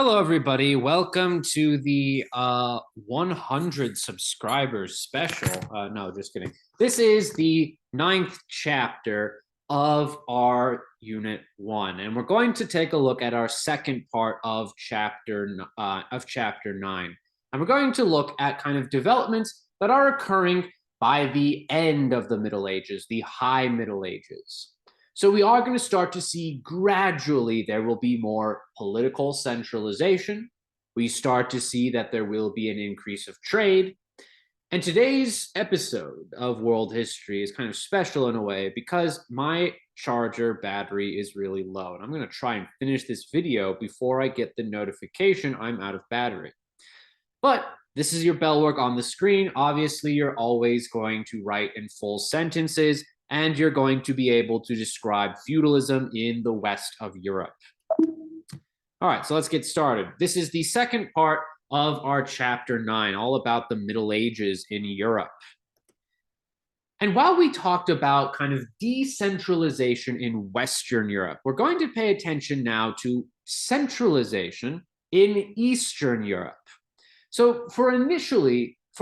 Hello, everybody. Welcome to the 100 subscribers special. No, just kidding. This is the 9th chapter of our Unit 1, and we're going to take a look at our second part of chapter 9. And we're going to look at kind of developments that are occurring by the end of the Middle Ages, the High Middle Ages. So we are going to start to see gradually there will be more political centralization. We start to see that there will be an increase of trade. And today's episode of World History is kind of special in a way because my charger battery is really low. And I'm going to try and finish this video before I get the notification I'm out of battery. But this is your bell work on the screen. Obviously, you're always going to write in full sentences, and you're going to be able to describe feudalism in the west of Europe. All right, so let's get started. This is the second part of our chapter 9, all about the Middle Ages in Europe. And while we talked about kind of decentralization in Western Europe, we're going to pay attention now to centralization in Eastern Europe. So for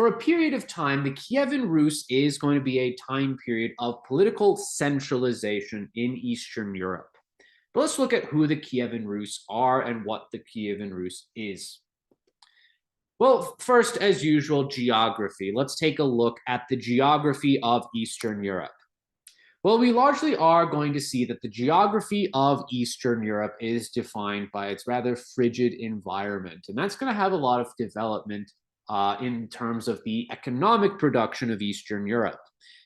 a period of time, the Kievan Rus is going to be a time period of political centralization in Eastern Europe. But let's look at who the Kievan Rus are and what the Kievan Rus is. Well, first, as usual, geography. Let's take a look at the geography of Eastern Europe. Well, we largely are going to see that the geography of Eastern Europe is defined by its rather frigid environment. And that's going to have a lot of development in terms of the economic production of Eastern Europe.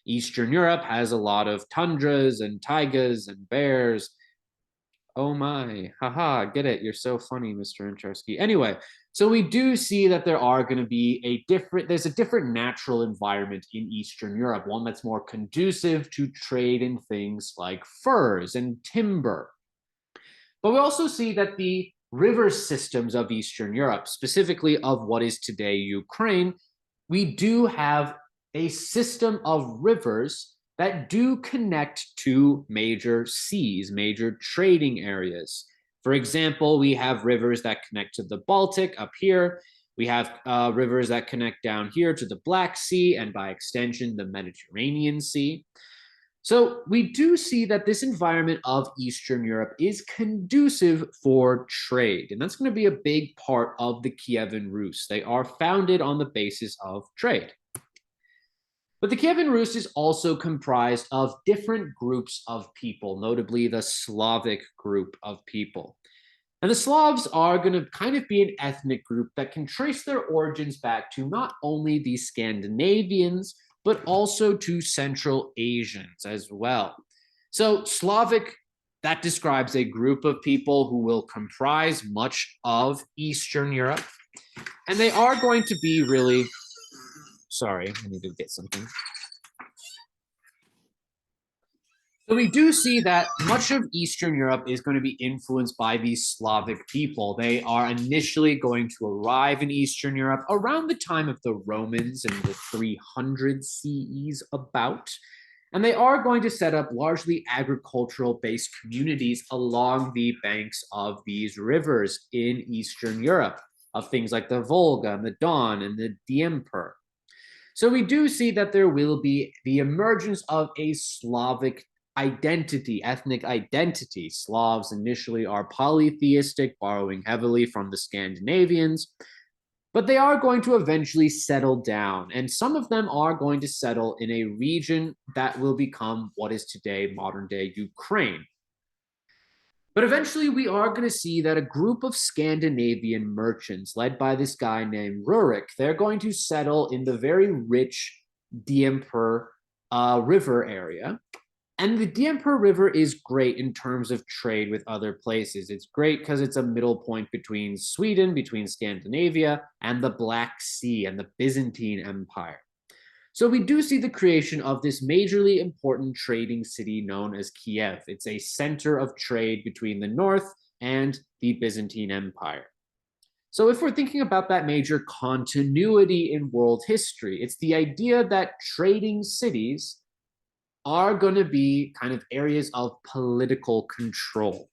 Eastern Europe has a lot of tundras and taigas and bears. Oh my, haha, get it. You're so funny, Mr. Interesky. Anyway, so we do see that there are going to be there's a different natural environment in Eastern Europe, one that's more conducive to trade in things like furs and timber. But we also see that the river systems of Eastern Europe, specifically of what is today Ukraine, we do have a system of rivers that do connect to major seas, major trading areas. For example, we have rivers that connect to the Baltic up here. We have rivers that connect down here to the Black Sea and by extension, the Mediterranean Sea. So we do see that this environment of Eastern Europe is conducive for trade. And that's going to be a big part of the Kievan Rus. They are founded on the basis of trade. But the Kievan Rus is also comprised of different groups of people, notably the Slavic group of people. And the Slavs are going to kind of be an ethnic group that can trace their origins back to not only the Scandinavians, but also to Central Asians as well. So Slavic, that describes a group of people who will comprise much of Eastern Europe. And they are going to be really... Sorry, I need to get something. So we do see that much of Eastern Europe is going to be influenced by these Slavic people. They are initially going to arrive in Eastern Europe around the time of the Romans in the 300 CEs about. And they are going to set up largely agricultural-based communities along the banks of these rivers in Eastern Europe, of things like the Volga and the Don and the Dnieper. So we do see that there will be the emergence of a Slavic identity, ethnic identity. Slavs initially are polytheistic, borrowing heavily from the Scandinavians, but they are going to eventually settle down, and some of them are going to settle in a region that will become what is today modern-day Ukraine. But eventually we are going to see that a group of Scandinavian merchants led by this guy named Rurik, they're going to settle in the very rich Dnieper River area. And the Dnieper River is great in terms of trade with other places. It's great because it's a middle point between Sweden, between Scandinavia, and the Black Sea and the Byzantine Empire. So we do see the creation of this majorly important trading city known as Kiev. It's a center of trade between the north and the Byzantine Empire. So if we're thinking about that major continuity in world history, it's the idea that trading cities are going to be kind of areas of political control.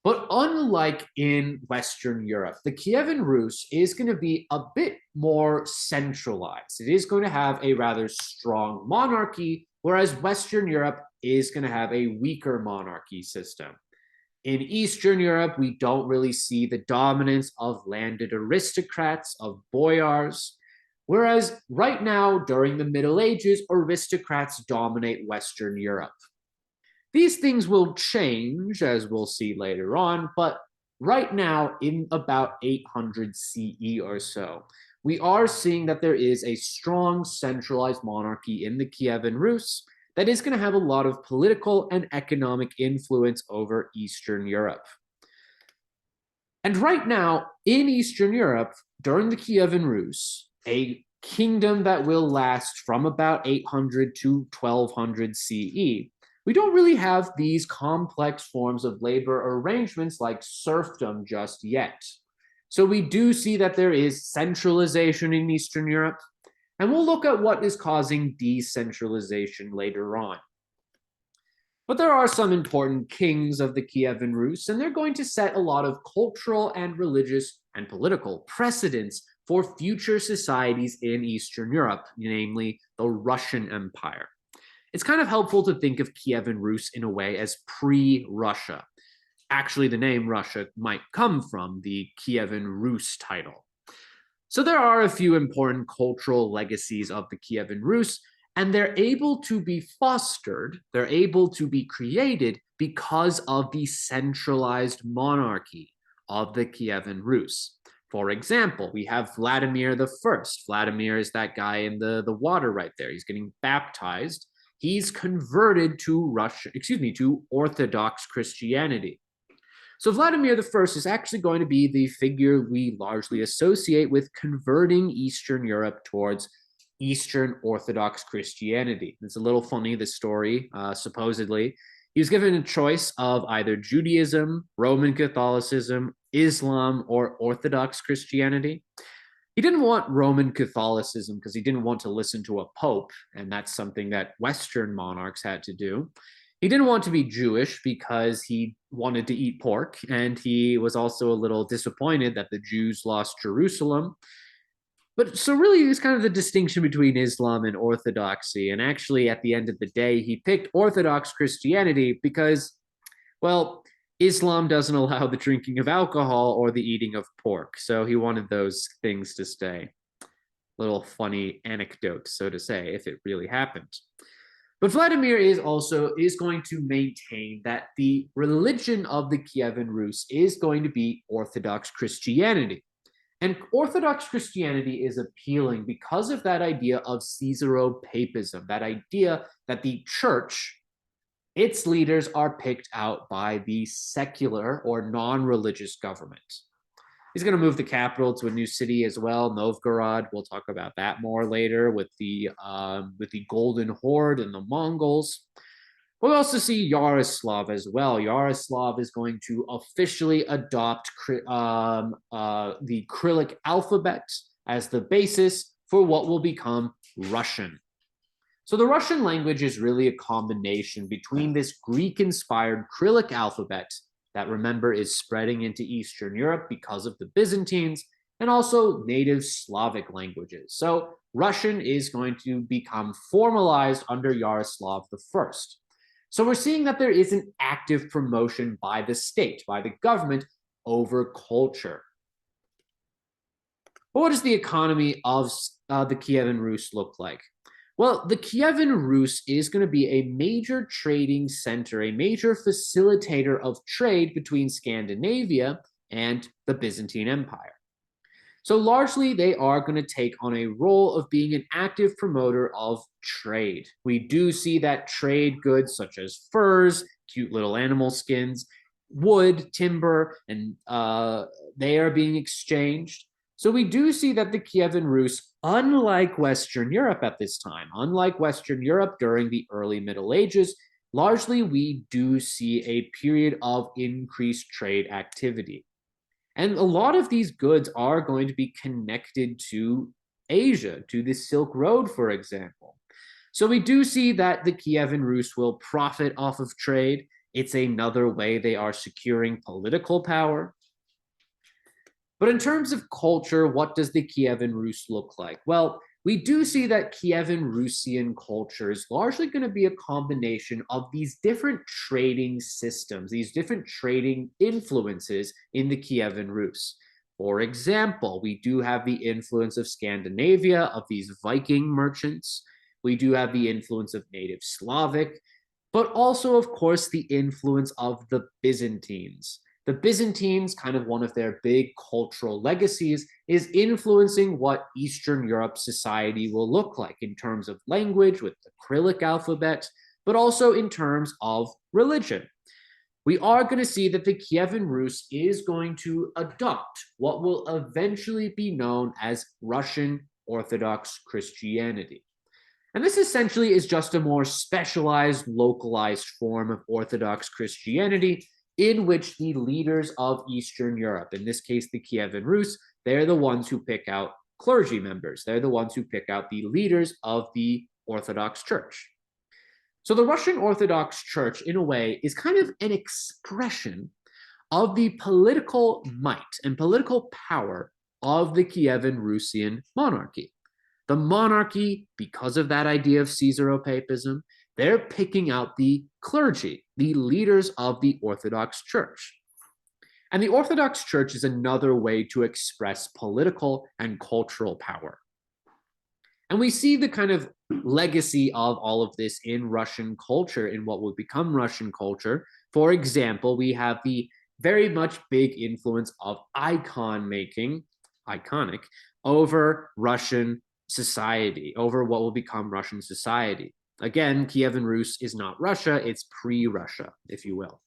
But unlike in Western Europe, the Kievan Rus is going to be a bit more centralized. It is going to have a rather strong monarchy, whereas Western Europe is going to have a weaker monarchy system. In Eastern Europe, we don't really see the dominance of landed aristocrats, of boyars, whereas right now, during the Middle Ages, aristocrats dominate Western Europe. These things will change, as we'll see later on, but right now, in about 800 CE or so, we are seeing that there is a strong centralized monarchy in the Kievan Rus that is going to have a lot of political and economic influence over Eastern Europe. And right now, in Eastern Europe, during the Kievan Rus, a kingdom that will last from about 800 to 1200 CE, we don't really have these complex forms of labor arrangements like serfdom just yet. So we do see that there is centralization in Eastern Europe, and we'll look at what is causing decentralization later on. But there are some important kings of the Kievan Rus, and they're going to set a lot of cultural and religious and political precedents for future societies in Eastern Europe, namely the Russian Empire. It's kind of helpful to think of Kievan Rus in a way as pre-Russia. Actually, the name Russia might come from the Kievan Rus title. So there are a few important cultural legacies of the Kievan Rus, and they're able to be fostered, they're able to be created because of the centralized monarchy of the Kievan Rus. For example, we have Vladimir the First. Vladimir is that guy in the water right there. He's getting baptized. He's converted to Orthodox Christianity. So Vladimir the First is actually going to be the figure we largely associate with converting Eastern Europe towards Eastern Orthodox Christianity. It's a little funny, this story, supposedly. He was given a choice of either Judaism, Roman Catholicism, Islam, or Orthodox Christianity. He didn't want Roman Catholicism because he didn't want to listen to a pope, and that's something that Western monarchs had to do. He didn't want to be Jewish because he wanted to eat pork, and he was also a little disappointed that the Jews lost Jerusalem. But so really, it's kind of the distinction between Islam and Orthodoxy. And actually, at the end of the day, he picked Orthodox Christianity because, well, Islam doesn't allow the drinking of alcohol or the eating of pork. So he wanted those things to stay. Little funny anecdote, so to say, if it really happened. But Vladimir is going to maintain that the religion of the Kievan Rus is going to be Orthodox Christianity. And Orthodox Christianity is appealing because of that idea of Caesaropapism, that idea that the church, its leaders are picked out by the secular or non-religious government. He's going to move the capital to a new city as well, Novgorod. We'll talk about that more later with the Golden Horde and the Mongols. We'll also see Yaroslav as well. Yaroslav is going to officially adopt the Cyrillic alphabet as the basis for what will become Russian. So the Russian language is really a combination between this Greek-inspired Cyrillic alphabet that, remember, is spreading into Eastern Europe because of the Byzantines, and also native Slavic languages. So Russian is going to become formalized under Yaroslav I. So we're seeing that there is an active promotion by the state, by the government, over culture. But what does the economy of the Kievan Rus look like? Well, the Kievan Rus is going to be a major trading center, a major facilitator of trade between Scandinavia and the Byzantine Empire. So largely, they are going to take on a role of being an active promoter of trade. We do see that trade goods such as furs, cute little animal skins, wood, timber, and they are being exchanged. So we do see that the Kievan Rus, unlike Western Europe at this time, unlike Western Europe during the early Middle Ages, largely we do see a period of increased trade activity. And a lot of these goods are going to be connected to Asia, to the Silk Road, for example. So we do see that the Kievan Rus will profit off of trade, It's another way they are securing political power. But in terms of culture, what does the Kievan Rus look like? Well, we do see that Kievan Rusian culture is largely going to be a combination of these different trading systems, these different trading influences in the Kievan Rus. For example, we do have the influence of Scandinavia, of these Viking merchants. We do have the influence of native Slavic, but also, of course, the influence of the Byzantines. The Byzantines, kind of one of their big cultural legacies, is influencing what Eastern Europe society will look like in terms of language with the Cyrillic alphabet, but also in terms of religion. We are going to see that the Kievan Rus is going to adopt what will eventually be known as Russian Orthodox Christianity. And this essentially is just a more specialized, localized form of Orthodox Christianity in which the leaders of Eastern Europe, in this case the Kievan Rus, they're the ones who pick out clergy members. They're the ones who pick out the leaders of the Orthodox Church. So the Russian Orthodox Church, in a way, is kind of an expression of the political might and political power of the Kievan Rusian monarchy. The monarchy, because of that idea of Caesaropapism, they're picking out the clergy, the leaders of the Orthodox Church. And the Orthodox Church is another way to express political and cultural power. And we see the kind of legacy of all of this in Russian culture, in what would become Russian culture. For example, we have the very much big influence of icon making, iconic, over Russian society, over what will become Russian society. Again, Kievan Rus is not Russia, it's pre-Russia, if you will.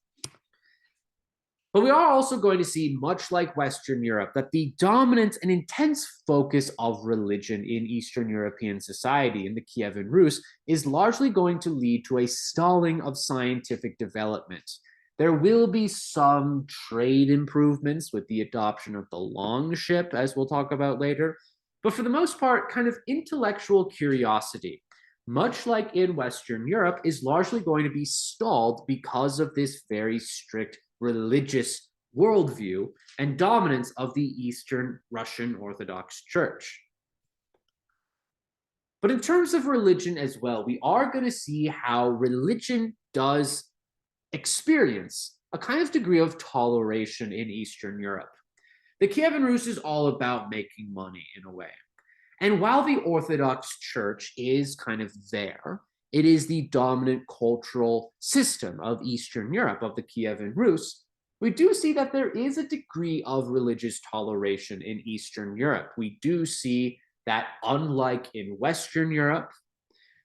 But we are also going to see, much like Western Europe, that the dominant and intense focus of religion in Eastern European society in the Kievan Rus is largely going to lead to a stalling of scientific development. There will be some trade improvements with the adoption of the longship, as we'll talk about later, but for the most part, kind of intellectual curiosity, much like in Western Europe, is largely going to be stalled because of this very strict religious worldview and dominance of the Eastern Russian Orthodox Church. But in terms of religion as well, we are going to see how religion does experience a kind of degree of toleration in Eastern Europe. The Kievan Rus is all about making money in a way. And while the Orthodox Church is kind of there, it is the dominant cultural system of Eastern Europe, of the Kievan Rus, we do see that there is a degree of religious toleration in Eastern Europe. We do see that, unlike in Western Europe,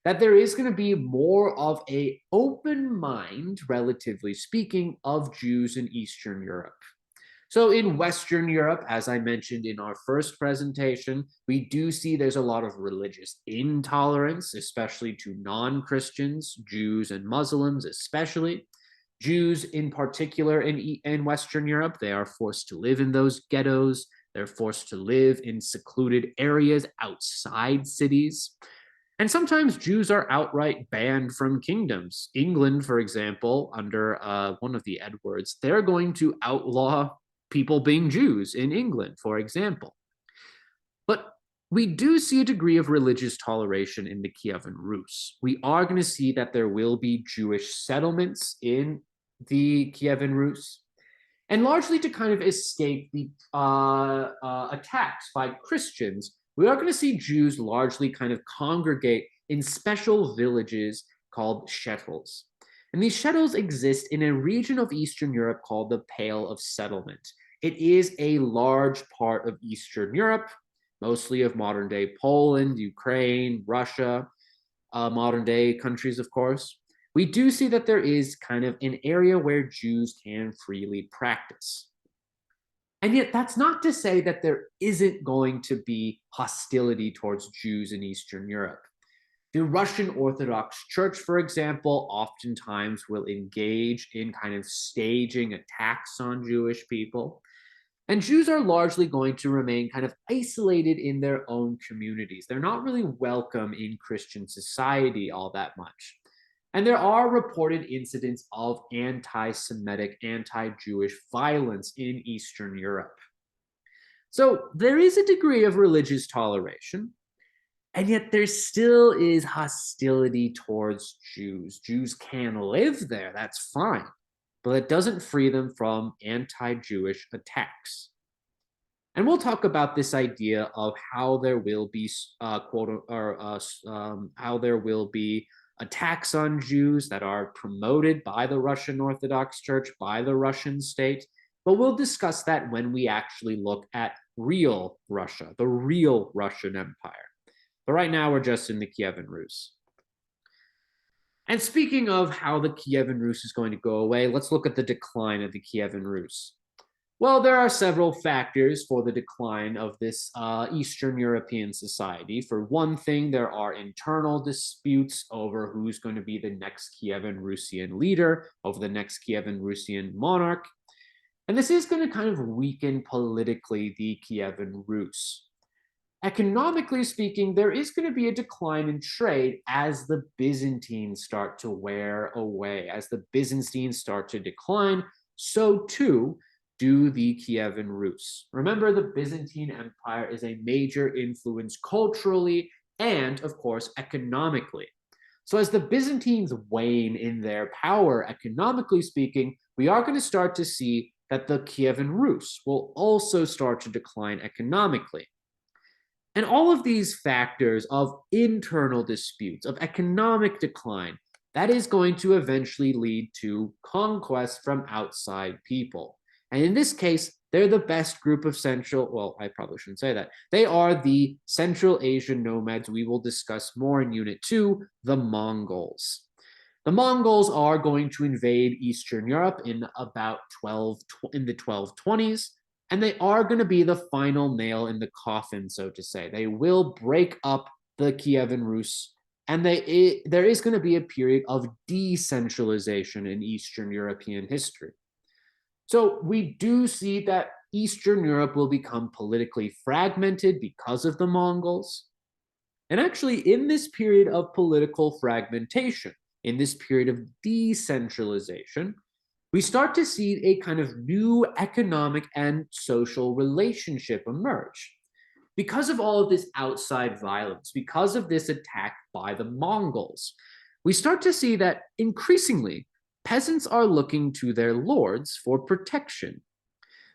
that there is going to be more of an open mind, relatively speaking, of Jews in Eastern Europe. So in Western Europe, as I mentioned in our first presentation, we do see there's a lot of religious intolerance, especially to non-Christians, Jews and Muslims especially. Jews in particular in Western Europe, they are forced to live in those ghettos. They're forced to live in secluded areas outside cities. And sometimes Jews are outright banned from kingdoms. England, for example, under one of the Edwards, they're going to outlaw people being Jews in England, for example. But we do see a degree of religious toleration in the Kievan Rus. We are going to see that there will be Jewish settlements in the Kievan Rus, and largely to kind of escape the attacks by Christians, we are going to see Jews largely kind of congregate in special villages called shtetls. And these shtetls exist in a region of Eastern Europe called the Pale of Settlement. It is a large part of Eastern Europe, mostly of modern-day Poland, Ukraine, Russia, modern-day countries, of course. We do see that there is kind of an area where Jews can freely practice. And yet that's not to say that there isn't going to be hostility towards Jews in Eastern Europe. The Russian Orthodox Church, for example, oftentimes will engage in kind of staging attacks on Jewish people. And Jews are largely going to remain kind of isolated in their own communities. They're not really welcome in Christian society all that much. And there are reported incidents of anti-Semitic, anti-Jewish violence in Eastern Europe. So there is a degree of religious toleration, and yet there still is hostility towards Jews. Jews can live there, that's fine, but it doesn't free them from anti-Jewish attacks. And we'll talk about this idea of how there will be how there will be attacks on Jews that are promoted by the Russian Orthodox Church, by the Russian state. But we'll discuss that when we actually look at real Russia, the real Russian Empire. But right now we're just in the Kievan Rus. And speaking of how the Kievan Rus is going to go away, let's look at the decline of the Kievan Rus. Well, there are several factors for the decline of this Eastern European society. For one thing, there are internal disputes over who's going to be the next Kievan Rusian leader, over the next Kievan Rusian monarch. And this is going to kind of weaken politically the Kievan Rus. Economically speaking, there is going to be a decline in trade as the Byzantines start to wear away. As the Byzantines start to decline, so too do the Kievan Rus. Remember, the Byzantine Empire is a major influence culturally and, of course, economically. So as the Byzantines wane in their power, economically speaking, we are going to start to see that the Kievan Rus will also start to decline economically. And all of these factors of internal disputes, of economic decline, that is going to eventually lead to conquest from outside people. And in this case, they're the best group of well, I probably shouldn't say that. They are the Central Asian nomads we will discuss more in Unit 2, the Mongols. The Mongols are going to invade Eastern Europe in about in the 1220s, and they are going to be the final nail in the coffin, so to say. They will break up the Kievan Rus, and there is going to be a period of decentralization in Eastern European history. So we do see that Eastern Europe will become politically fragmented because of the Mongols. And actually, in this period of political fragmentation, in this period of decentralization, we start to see a kind of new economic and social relationship emerge. Because of all of this outside violence, because of this attack by the Mongols, we start to see that increasingly peasants are looking to their lords for protection.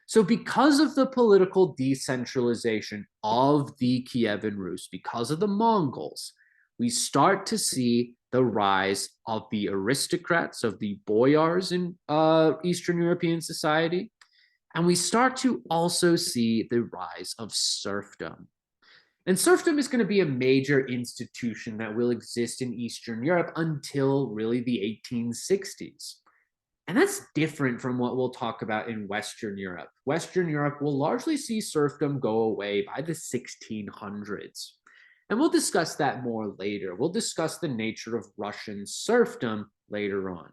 So because of the political decentralization of the Kievan Rus, because of the Mongols, we start to see the rise of the aristocrats, of the boyars in Eastern European society, and we start to also see the rise of serfdom. And serfdom is going to be a major institution that will exist in Eastern Europe until really the 1860s. And that's different from what we'll talk about in Western Europe. Western Europe will largely see serfdom go away by the 1600s. And we'll discuss that more later. We'll discuss the nature of Russian serfdom later on.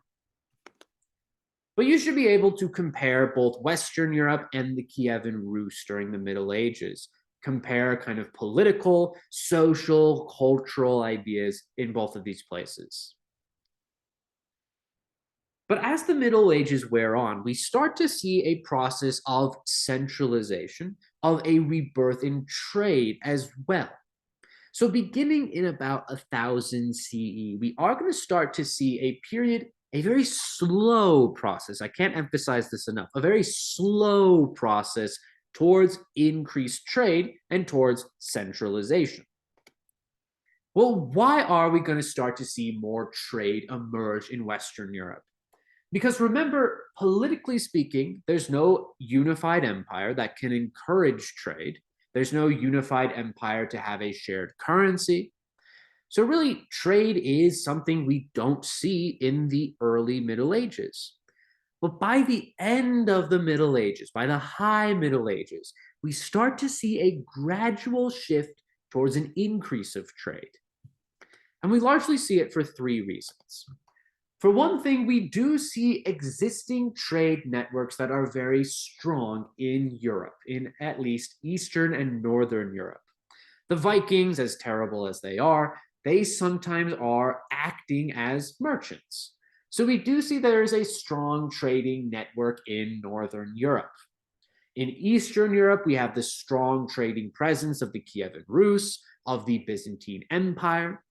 But you should be able to compare both Western Europe and the Kievan Rus during the Middle Ages. Compare kind of political, social, cultural ideas in both of these places. But as the Middle Ages wear on, we start to see a process of centralization, of a rebirth in trade as well. So beginning in about 1000 CE, we are going to start to see a period, a very slow process. I can't emphasize this enough, a very slow process towards increased trade and towards centralization. Well, why are we going to start to see more trade emerge in Western Europe? Because remember, politically speaking, there's no unified empire that can encourage trade. There's no unified empire to have a shared currency. So really, trade is something we don't see in the early Middle Ages. But by the end of the Middle Ages, by the High Middle Ages, we start to see a gradual shift towards an increase of trade. And we largely see it for three reasons. For one thing, we do see existing trade networks that are very strong in Europe, in at least Eastern and Northern Europe. The Vikings, as terrible as they are, they sometimes are acting as merchants. So we do see there is a strong trading network in Northern Europe. In Eastern Europe, we have the strong trading presence of the Kievan Rus, of the Byzantine Empire.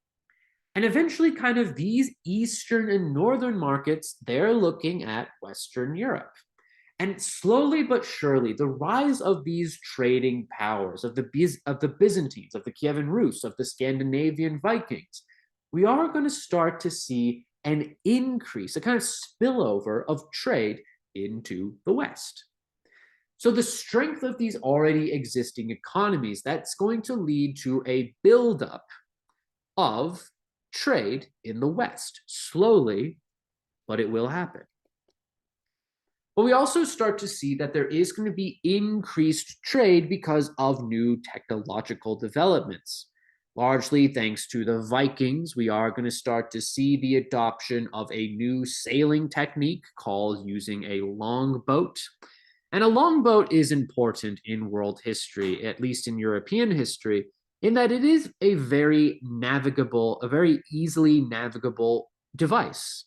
And eventually, kind of these Eastern and Northern markets, they're looking at Western Europe. And slowly but surely, the rise of these trading powers, of the Byzantines, of the Kievan Rus, of the Scandinavian Vikings, we are going to start to see an increase, a kind of spillover of trade into the West. So the strength of these already existing economies, that's going to lead to a buildup of trade in the West. Slowly, but it will happen. But we also start to see that there is going to be increased trade because of new technological developments. Largely thanks to the Vikings, we are going to start to see the adoption of a new sailing technique called using a longboat. And a longboat is important in world history, at least in European history, in that it is a very navigable, a very easily navigable device.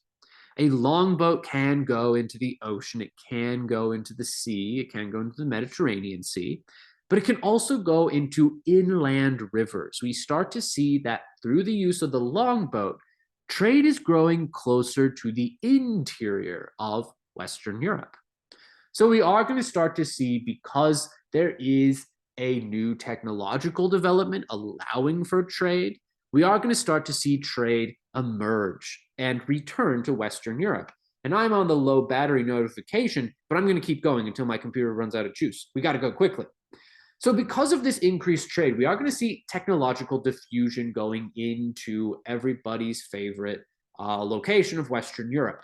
A longboat can go into the ocean, it can go into the sea, it can go into the Mediterranean Sea, but it can also go into inland rivers. We start to see that through the use of the longboat, trade is growing closer to the interior of Western Europe. So we are going to start to see, because there is a new technological development allowing for trade, we are going to start to see trade emerge and return to Western Europe. And I'm on the low battery notification, but I'm going to keep going until my computer runs out of juice. We got to go quickly. So because of this increased trade, we are going to see technological diffusion going into everybody's favorite location of Western Europe.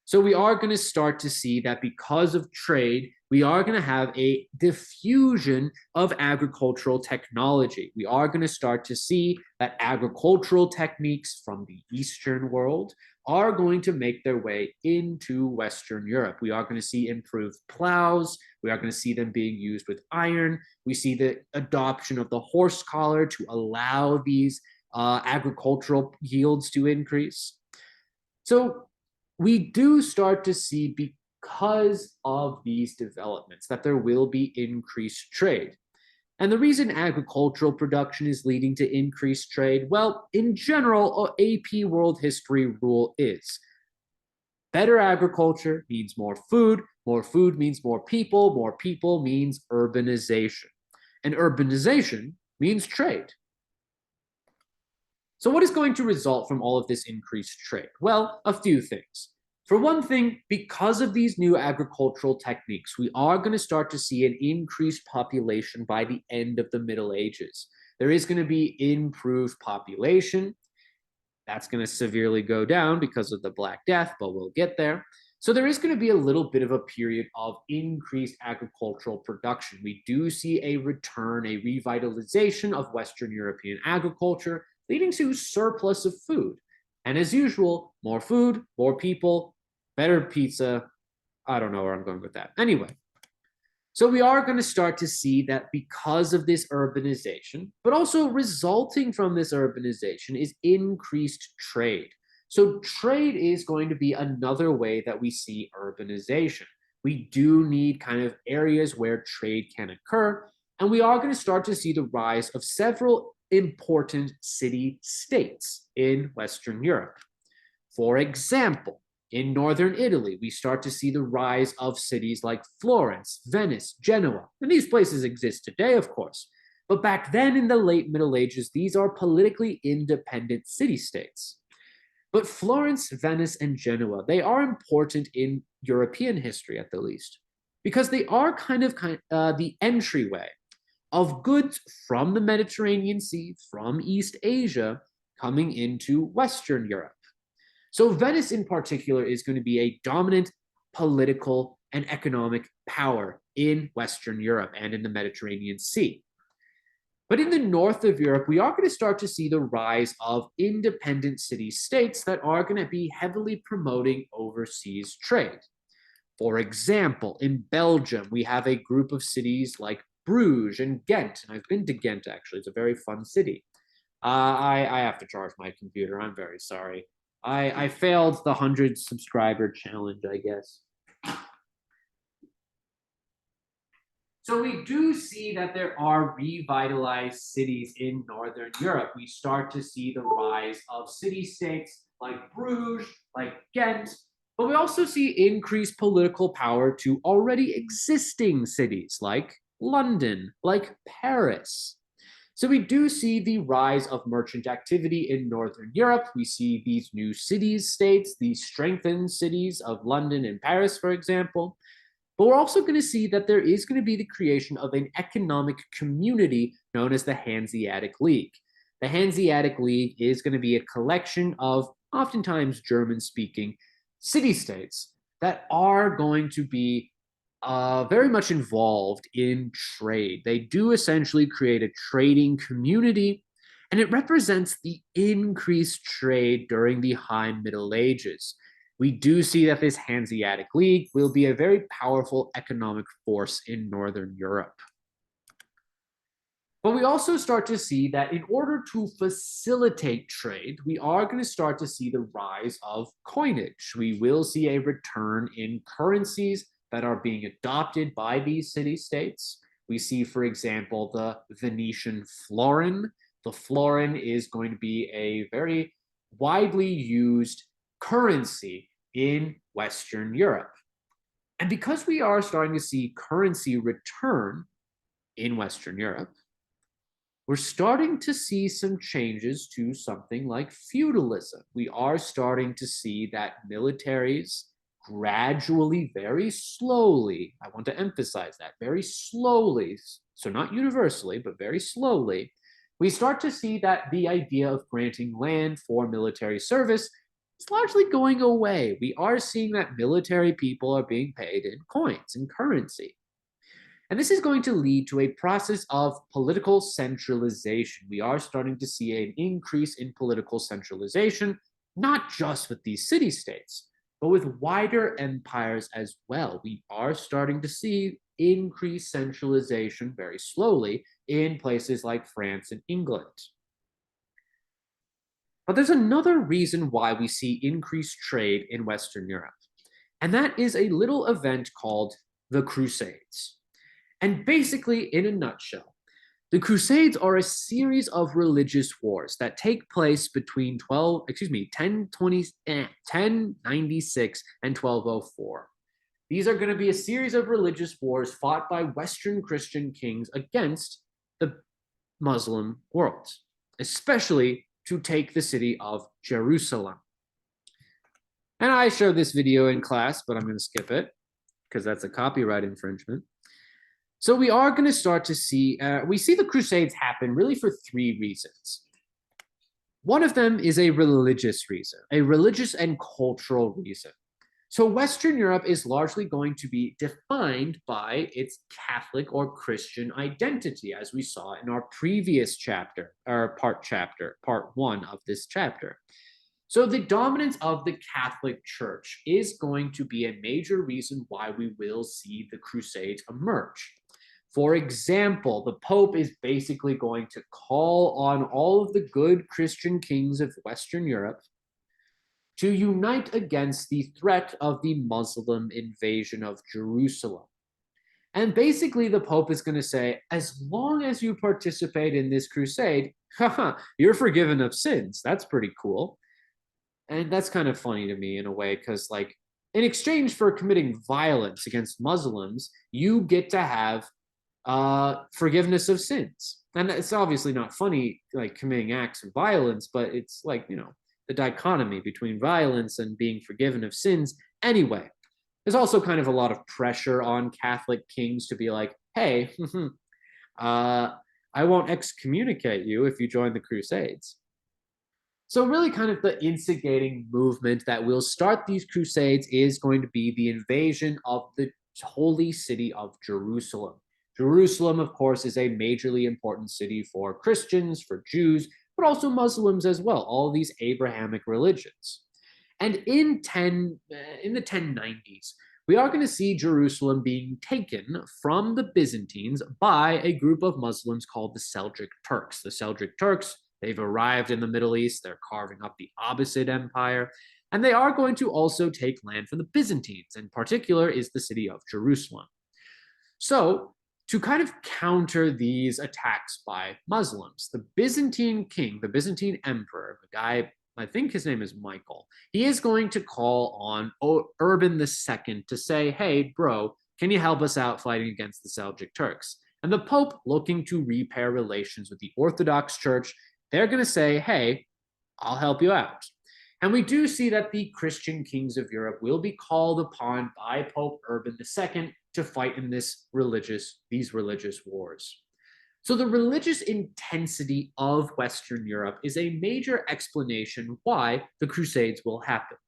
So we are going to start to see that because of trade, we are going to have a diffusion of agricultural technology. We are going to start to see that agricultural techniques from the Eastern world are going to make their way into Western Europe. We are going to see improved plows. We are going to see them being used with iron. We see the adoption of the horse collar to allow these agricultural yields to increase. So we do start to see, because of these developments, that there will be increased trade. And the reason agricultural production is leading to increased trade, well, in general, AP World History rule is better agriculture means more food means more people means urbanization, and urbanization means trade. So what is going to result from all of this increased trade? Well, a few things. For one thing, because of these new agricultural techniques, we are going to start to see an increased population by the end of the Middle Ages. There is going to be improved population. That's going to severely go down because of the Black Death, but we'll get there. So there is going to be a little bit of a period of increased agricultural production. We do see a return, a revitalization of Western European agriculture, leading to surplus of food. And as usual, more food, more people, better pizza. I don't know where I'm going with that. Anyway, so we are going to start to see that because of this urbanization, but also resulting from this urbanization, is increased trade. So trade is going to be another way that we see urbanization. We do need kind of areas where trade can occur, and we are going to start to see the rise of several important city-states in Western Europe. For example, in northern Italy, we start to see the rise of cities like Florence, Venice, Genoa. And these places exist today, of course. But back then in the late Middle Ages, these are politically independent city-states. But Florence, Venice, and Genoa, they are important in European history at the least, because they are kind of the entryway of goods from the Mediterranean Sea, from East Asia, coming into Western Europe. So Venice in particular is going to be a dominant political and economic power in Western Europe and in the Mediterranean Sea. But in the north of Europe, we are going to start to see the rise of independent city-states that are going to be heavily promoting overseas trade. For example, in Belgium, we have a group of cities like Bruges and Ghent. And I've been to Ghent, actually. It's a very fun city. I have to charge my computer. I'm very sorry. I failed the 100 subscriber challenge, I guess. So we do see that there are revitalized cities in Northern Europe. We start to see the rise of city-states like Bruges, like Ghent, but we also see increased political power to already existing cities like London, like Paris. So we do see the rise of merchant activity in Northern Europe. We see these new cities-states, these strengthened cities of London and Paris, for example. But we're also going to see that there is going to be the creation of an economic community known as the Hanseatic League. The Hanseatic League is going to be a collection of oftentimes German-speaking city-states that are going to be very much involved in trade. They do essentially create a trading community, and it represents the increased trade during the High Middle Ages. We do see that this Hanseatic League will be a very powerful economic force in Northern Europe. But we also start to see that in order to facilitate trade, we are going to start to see the rise of coinage. We will see a return in currencies that are being adopted by these city-states. We see, for example, the Venetian florin. The florin is going to be a very widely used currency in Western Europe. And because we are starting to see currency return in Western Europe, we're starting to see some changes to something like feudalism. We are starting to see that militaries gradually, very slowly, I want to emphasize that, very slowly, so not universally, but very slowly, we start to see that the idea of granting land for military service is largely going away. We are seeing that military people are being paid in coins and currency. And this is going to lead to a process of political centralization. We are starting to see an increase in political centralization, not just with these city-states, but with wider empires as well. We are starting to see increased centralization very slowly in places like France and England. But there's another reason why we see increased trade in Western Europe, and that is a little event called the Crusades. And basically, in a nutshell, the Crusades are a series of religious wars that take place between 1096 and 1204. These are going to be a series of religious wars fought by Western Christian kings against the Muslim world, especially to take the city of Jerusalem. And I showed this video in class, but I'm going to skip it because that's a copyright infringement. So we are going to start to see, we see the Crusades happen really for three reasons. One of them is a religious reason, a religious and cultural reason. So Western Europe is largely going to be defined by its Catholic or Christian identity, as we saw in our previous chapter, or part one of this chapter. So the dominance of the Catholic Church is going to be a major reason why we will see the Crusades emerge. For example, the Pope is basically going to call on all of the good Christian kings of Western Europe to unite against the threat of the Muslim invasion of Jerusalem. And basically, the Pope is going to say, as long as you participate in this crusade, you're forgiven of sins. That's pretty cool. And that's kind of funny to me in a way, because like in exchange for committing violence against Muslims, you get to have forgiveness of sins. And it's obviously not funny, like committing acts of violence, but it's like, you know, the dichotomy between violence and being forgiven of sins. Anyway, there's also kind of a lot of pressure on Catholic kings to be like, hey, I won't excommunicate you if you join the Crusades. So really kind of the instigating movement that will start these Crusades is going to be the invasion of the holy city of Jerusalem. Jerusalem, of course, is a majorly important city for Christians, for Jews, but also Muslims as well, all of these Abrahamic religions. And in the 1090s, we are going to see Jerusalem being taken from the Byzantines by a group of Muslims called the Seljuk Turks. The Seljuk Turks, They've arrived in the Middle East. They're carving up the Abbasid Empire. And they are going to also take land from the Byzantines. In particular is the city of Jerusalem. So, to kind of counter these attacks by Muslims, the Byzantine king, the Byzantine emperor, the guy, I think his name is Michael, he is going to call on Urban II to say, hey, bro, can you help us out fighting against the Seljuk Turks? And the Pope, looking to repair relations with the Orthodox Church, they're going to say, hey, I'll help you out. And we do see that the Christian kings of Europe will be called upon by Pope Urban II to fight in these religious wars. So the religious intensity of Western Europe is a major explanation why the Crusades will happen.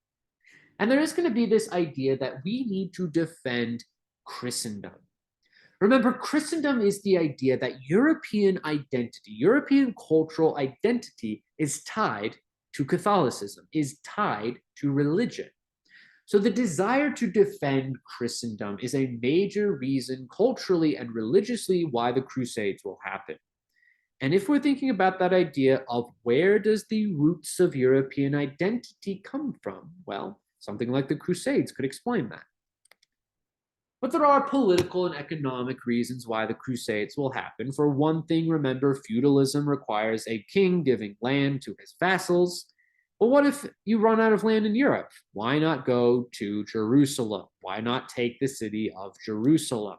And there is going to be this idea that we need to defend Christendom. Remember, Christendom is the idea that European identity, European cultural identity is tied to Catholicism, is tied to religion. So the desire to defend Christendom is a major reason culturally and religiously why the Crusades will happen. And if we're thinking about that idea of where does the roots of European identity come from, well, something like the Crusades could explain that. But there are political and economic reasons why the Crusades will happen. For one thing, remember, feudalism requires a king giving land to his vassals. Well, what if you run out of land in Europe? Why not go to Jerusalem? Why not take the city of Jerusalem?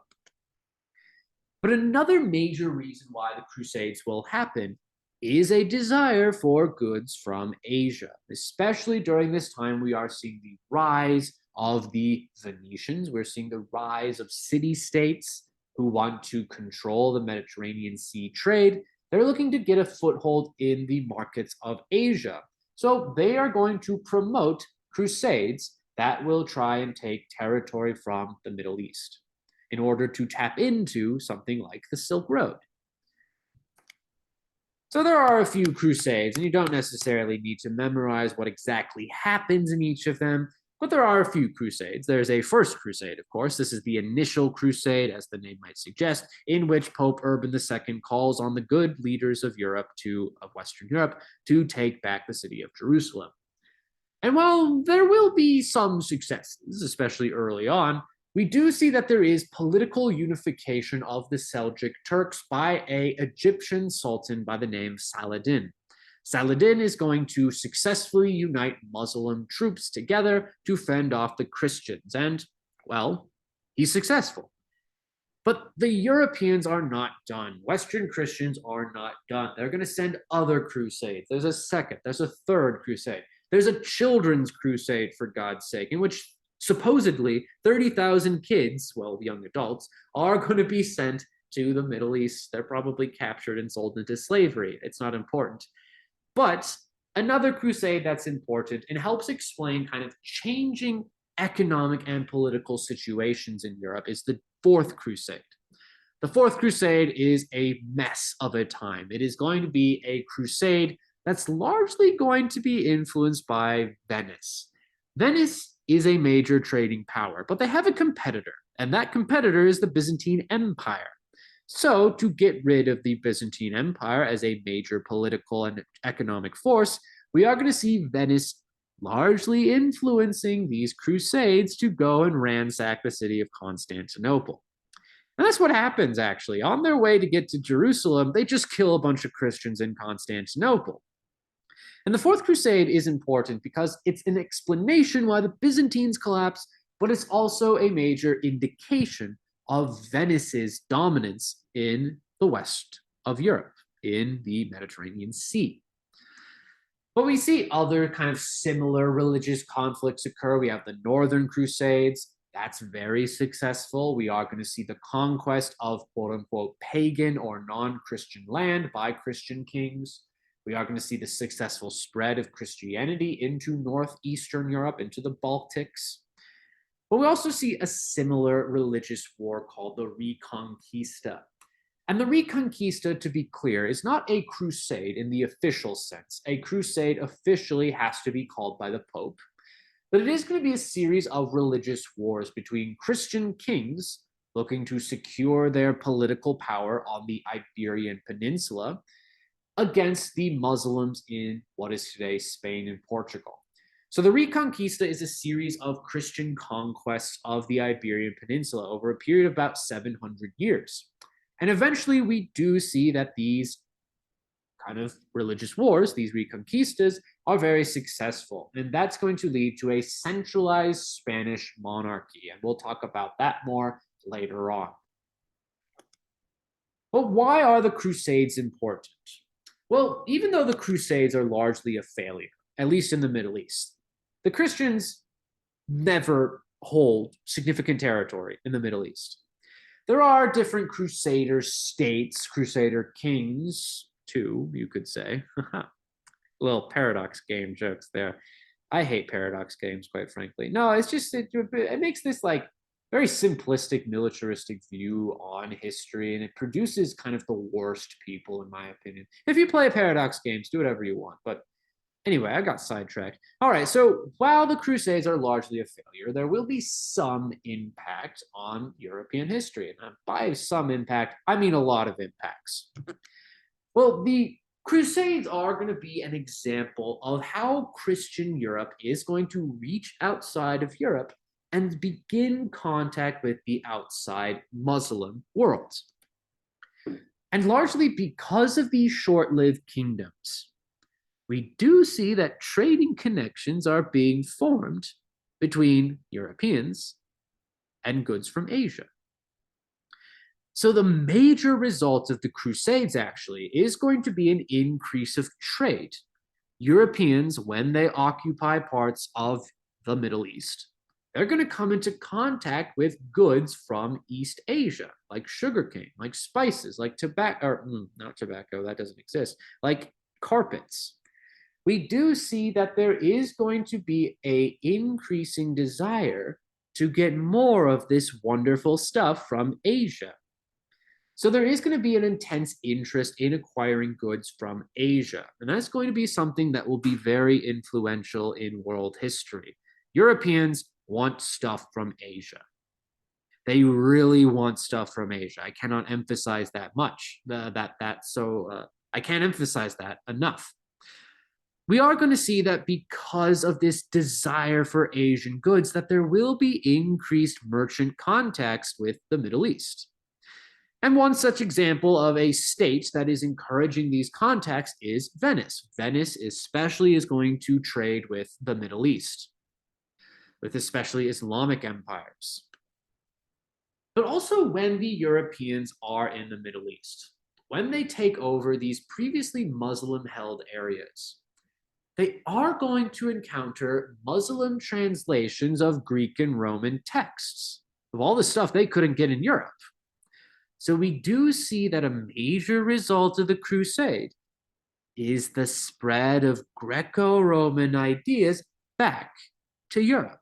But another major reason why the Crusades will happen is a desire for goods from Asia. Especially during this time, we are seeing the rise of the Venetians. We're seeing the rise of city-states who want to control the Mediterranean Sea trade. They're looking to get a foothold in the markets of Asia. So they are going to promote crusades that will try and take territory from the Middle East in order to tap into something like the Silk Road. So there are a few crusades, and you don't necessarily need to memorize what exactly happens in each of them, but there are a few crusades. There's a first crusade, of course. This is the initial crusade, as the name might suggest, in which Pope Urban II calls on the good leaders of Western Europe, to take back the city of Jerusalem. And while there will be some successes, especially early on, we do see that there is political unification of the Seljuk Turks by an Egyptian sultan by the name Saladin. Saladin is going to successfully unite Muslim troops together to fend off the Christians, and, well, he's successful. But the Europeans are not done. Western Christians are not done. They're going to send other crusades. There's a second, there's a third crusade. There's a children's crusade, for God's sake, in which supposedly 30,000 kids, well, young adults, are going to be sent to the Middle East. They're probably captured and sold into slavery. It's not important. But another crusade that's important and helps explain kind of changing economic and political situations in Europe is the Fourth Crusade. The Fourth Crusade is a mess of a time. It is going to be a crusade that's largely going to be influenced by Venice. Venice is a major trading power, but they have a competitor, and that competitor is the Byzantine Empire. So, to get rid of the Byzantine Empire as a major political and economic force, we are going to see Venice largely influencing these crusades to go and ransack the city of Constantinople. And that's what happens, actually. On their way to get to Jerusalem, they just kill a bunch of Christians in Constantinople. And the Fourth Crusade is important because it's an explanation why the Byzantines collapse, but it's also a major indication of Venice's dominance in the west of Europe, in the Mediterranean Sea. But we see other kind of similar religious conflicts occur. We have the Northern Crusades. That's very successful. We are going to see the conquest of quote-unquote pagan or non-Christian land by Christian kings. We are going to see the successful spread of Christianity into northeastern Europe, into the Baltics. But we also see a similar religious war called the Reconquista. And the Reconquista, to be clear, is not a crusade in the official sense. A crusade officially has to be called by the Pope. But it is going to be a series of religious wars between Christian kings looking to secure their political power on the Iberian Peninsula against the Muslims in what is today Spain and Portugal. So the Reconquista is a series of Christian conquests of the Iberian Peninsula over a period of about 700 years. And eventually we do see that these kind of religious wars, these Reconquistas, are very successful. And that's going to lead to a centralized Spanish monarchy. And we'll talk about that more later on. But why are the Crusades important? Well, even though the Crusades are largely a failure, at least in the Middle East, the Christians never hold significant territory in the Middle East. There are different Crusader states, Crusader kings, too, you could say. Little paradox game jokes there. I hate paradox games, quite frankly. No, it's just, it makes this like very simplistic militaristic view on history, and it produces kind of the worst people, in my opinion. If you play paradox games, do whatever you want. But anyway, I got sidetracked. All right, so while the Crusades are largely a failure, there will be some impact on European history. And by some impact, I mean a lot of impacts. Well, the Crusades are going to be an example of how Christian Europe is going to reach outside of Europe and begin contact with the outside Muslim world. And largely because of these short-lived kingdoms, we do see that trading connections are being formed between Europeans and goods from Asia. So the major result of the Crusades actually is going to be an increase of trade. Europeans, when they occupy parts of the Middle East, they're going to come into contact with goods from East Asia, like sugarcane, like spices, like tobacco, or not tobacco, that doesn't exist, like carpets. We do see that there is going to be an increasing desire to get more of this wonderful stuff from Asia. So there is going to be an intense interest in acquiring goods from Asia. And that's going to be something that will be very influential in world history. Europeans want stuff from Asia. They really want stuff from Asia. I cannot emphasize that much. I can't emphasize that enough. We are going to see that because of this desire for Asian goods, that there will be increased merchant contacts with the Middle East. And one such example of a state that is encouraging these contacts is Venice. Venice especially is going to trade with the Middle East, with especially Islamic empires. But also when the Europeans are in the Middle East, when they take over these previously Muslim-held areas, they are going to encounter Muslim translations of Greek and Roman texts, of all the stuff they couldn't get in Europe. So we do see that a major result of the Crusade is the spread of Greco-Roman ideas back to Europe.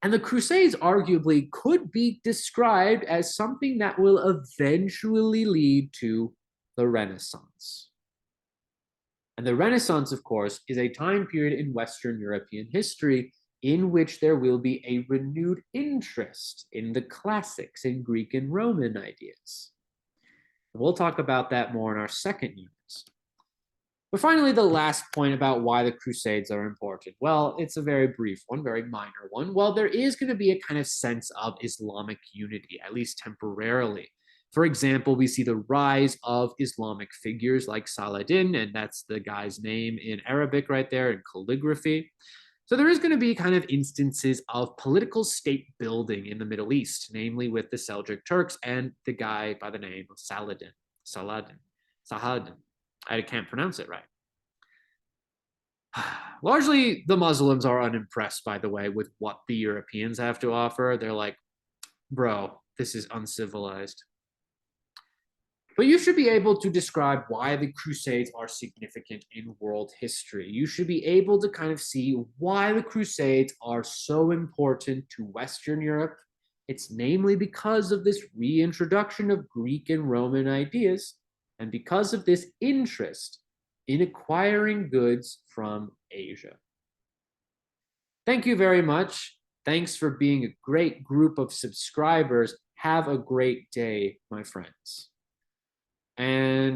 And the Crusades arguably could be described as something that will eventually lead to the Renaissance. And the Renaissance, of course, is a time period in Western European history in which there will be a renewed interest in the classics, in Greek and Roman ideas. And we'll talk about that more in our second unit. But finally, the last point about why the Crusades are important. Well, it's a very brief one, very minor one. Well, there is going to be a kind of sense of Islamic unity, at least temporarily. For example, we see the rise of Islamic figures like Saladin, and that's the guy's name in Arabic right there in calligraphy. So there is going to be kind of instances of political state building in the Middle East, namely with the Seljuk Turks and the guy by the name of Saladin. I can't pronounce it right. Largely, the Muslims are unimpressed, by the way, with what the Europeans have to offer. They're like, bro, this is uncivilized. But you should be able to describe why the Crusades are significant in world history. You should be able to kind of see why the Crusades are so important to Western Europe. It's namely because of this reintroduction of Greek and Roman ideas, and because of this interest in acquiring goods from Asia. Thank you very much. Thanks for being a great group of subscribers. Have a great day, my friends. And